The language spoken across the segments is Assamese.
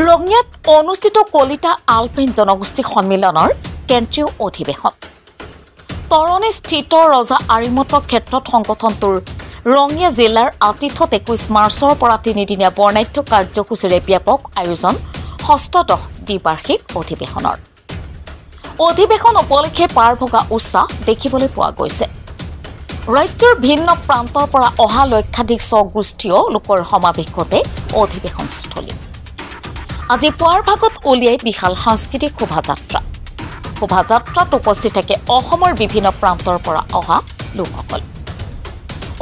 ৰঙিয়াত অনুষ্ঠিত কলিতা আলপাইন জনগোষ্ঠী সন্মিলনৰ কেন্দ্ৰীয় অধিৱেশন তৰণীস্থিত ৰজা আৰিমতৰ ক্ষেত্ৰত সংগঠনটোৰ ৰঙিয়া জিলাৰ আতিথ্যত 21 মাৰ্চৰ পৰা তিনিদিনীয়া বৰ্ণাঢ্য কাৰ্যসূচীৰে ব্যাপক আয়োজন ষষ্ঠদশ দ্বিবাৰ্ষিক অধিৱেশনৰ অধিৱেশন উপলক্ষে পাৰ ভগা উৎসাহ দেখিবলৈ পোৱা গৈছে। ৰাজ্যৰ ভিন্ন প্ৰান্তৰ পৰা অহা লক্ষাধিক স্বগোষ্ঠীয় লোকৰ সমাৱেশ ঘটে অধিৱেশনস্থলী। আজি পুৱাৰ ভাগত উলিয়াই বিশাল সাংস্কৃতিক শোভাযাত্ৰাত উপস্থিত থাকে অসমৰ বিভিন্ন প্ৰান্তৰ পৰা অহা লোকসকল।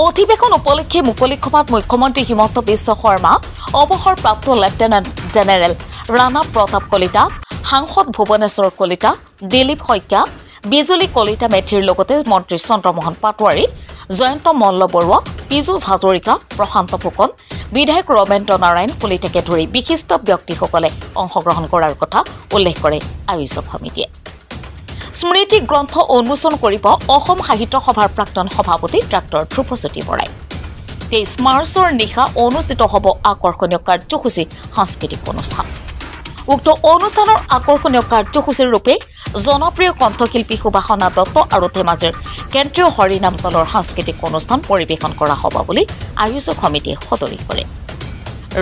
অধিৱেশন উপলক্ষে মুকলি সভাত মুখ্যমন্ত্ৰী হিমন্ত বিশ্ব শৰ্মা, অৱসৰপ্ৰাপ্ত লেফটেনেণ্ট জেনেৰেল ৰাণা প্ৰতাপ কলিতা, সাংসদ ভুৱনেশ্বৰ কলিতা, দিলীপ শইকীয়া, বিজুলী কলিতা মেধিৰ লগতে মন্ত্ৰী চন্দ্ৰমোহন পাটোৱাৰী, জয়ন্ত মল্ল বৰুৱা, পীযুষ হাজৰিকা, প্ৰশান্ত ফুকন, বিধায়ক ৰমেন্দ্ৰ নাৰায়ণ কলিতাকে ধৰি বিশিষ্ট ব্যক্তিসকলে অংশগ্ৰহণ কৰাৰ কথা উল্লেখ কৰে আয়োজক সমিতিয়ে। স্মৃতি গ্ৰন্থ উন্মোচন কৰিব অসম সাহিত্য সভাৰ প্ৰাক্তন সভাপতি ডাক্তৰ ধ্ৰুৱজ্যোতি বৰাই। 23 মাৰ্চৰ নিশা অনুষ্ঠিত হ'ব আকৰ্ষণীয় কাৰ্যসূচী সাংস্কৃতিক অনুষ্ঠান। উক্ত অনুষ্ঠানৰ আকৰ্ষণীয় কাৰ্যসূচীৰ ৰূপে জনপ্ৰিয় কণ্ঠশিল্পী সুবাসনা দত্ত আৰু ধেমাজিৰ কেন্দ্ৰীয় হৰিনাম দলৰ সাংস্কৃতিক অনুষ্ঠান পৰিৱেশন কৰা হ'ব বুলি আয়োজক সমিতিয়ে সদৰি কৰে।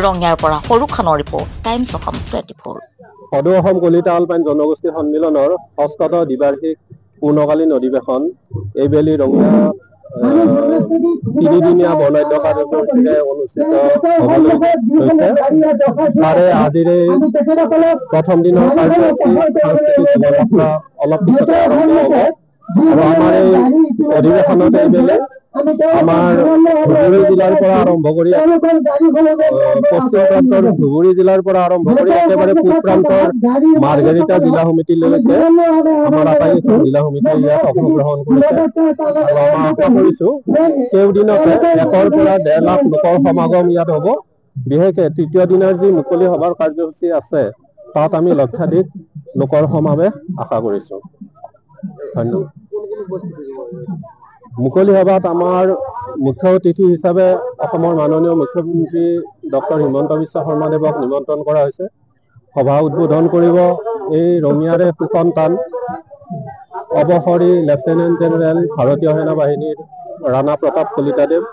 ৰঙিয়াৰ পৰা সৰুখানৰ ৰিপৰ্ট, টাইমছ অসম 24। সদৌ অসম কলিতা আলপাইন জনগোষ্ঠী সন্মিলনৰ ষষ্ঠদশ দ্বিবাৰ্ষিক পূৰ্ণকালীন অধিৱেশন এইবেলি ৰঙিয়া তিনিদিনীয়া বৰ্ণাঢ্য কাৰ্যসূচীৰে অনুষ্ঠিত হ'বলৈ লৈছে। তাৰে আজিৰে প্ৰথম দিনৰ কাৰ্যসূচী সাংস্কৃতিক শোভাযাত্ৰা অলপ পিছতে আৰম্ভ হ'ব আৰু আমাৰ এই অধিৱেশনত এইবেলি আমাৰ ধুবুৰী জিলাৰ পৰা আৰম্ভ কৰি পশ্চিম প্ৰান্তৰ ধুবুৰী জিলাৰ পৰা আৰম্ভ কৰি একেবাৰে পূব প্ৰান্তৰ মাৰ্ঘেৰিটা জিলা সমিতিলৈকে আমাৰ আটাইকেইখন জিলা সমিতিয়ে ইয়াত অংশগ্ৰহণ কৰিছে আৰু আমাৰ আশা কৰিছো কেইদিনতে 1 পৰা 1.5 লাখ লোকৰ সমাগম ইয়াত হ'ব। বিশেষকৈ তৃতীয় দিনৰ যি মুকলি সভাৰ কাৰ্যসূচী আছে তাত আমি লক্ষাধিক লোকৰ সমাৱেশ আশা কৰিছো। ধন্যবাদ। মুকলি সভাত আমাৰ মুখ্য অতিথি হিচাপে অসমৰ মাননীয় মুখ্যমন্ত্ৰী ডক্টৰ হিমন্ত বিশ্ব শৰ্মাদেৱক নিমন্ত্ৰণ কৰা হৈছে। সভা উদ্বোধন কৰিব এই ৰঙিয়াৰে সুসন্তান অৱসৰী লেফটেনেণ্ট জেনেৰেল ভাৰতীয় সেনা বাহিনীৰ ৰাণা প্ৰতাপ কলিতাদেৱ।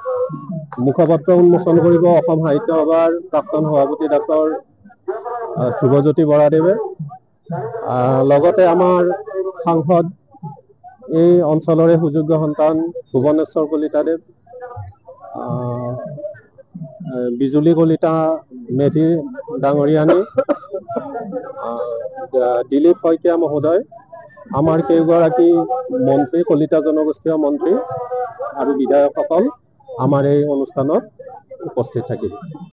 মুখপত্ৰ উন্মোচন কৰিব অসম সাহিত্য সভাৰ প্ৰাক্তন সভাপতি ডাক্তৰ ধ্ৰুৱজ্যোতি বৰাদেৱে। লগতে আমাৰ সাংসদ এই অঞ্চলৰে সুযোগ্য সন্তান ভুৱনেশ্বৰ কলিতাদেৱ, বিজুলী কলিতা মেধি ডাঙৰীয়ানী, দিলীপ শইকীয়া মহোদয়, আমাৰ কেইগৰাকী মন্ত্ৰী, কলিতা জনগোষ্ঠীয় মন্ত্ৰী আৰু বিধায়কসকল আমাৰ এই অনুষ্ঠানত উপস্থিত থাকিব।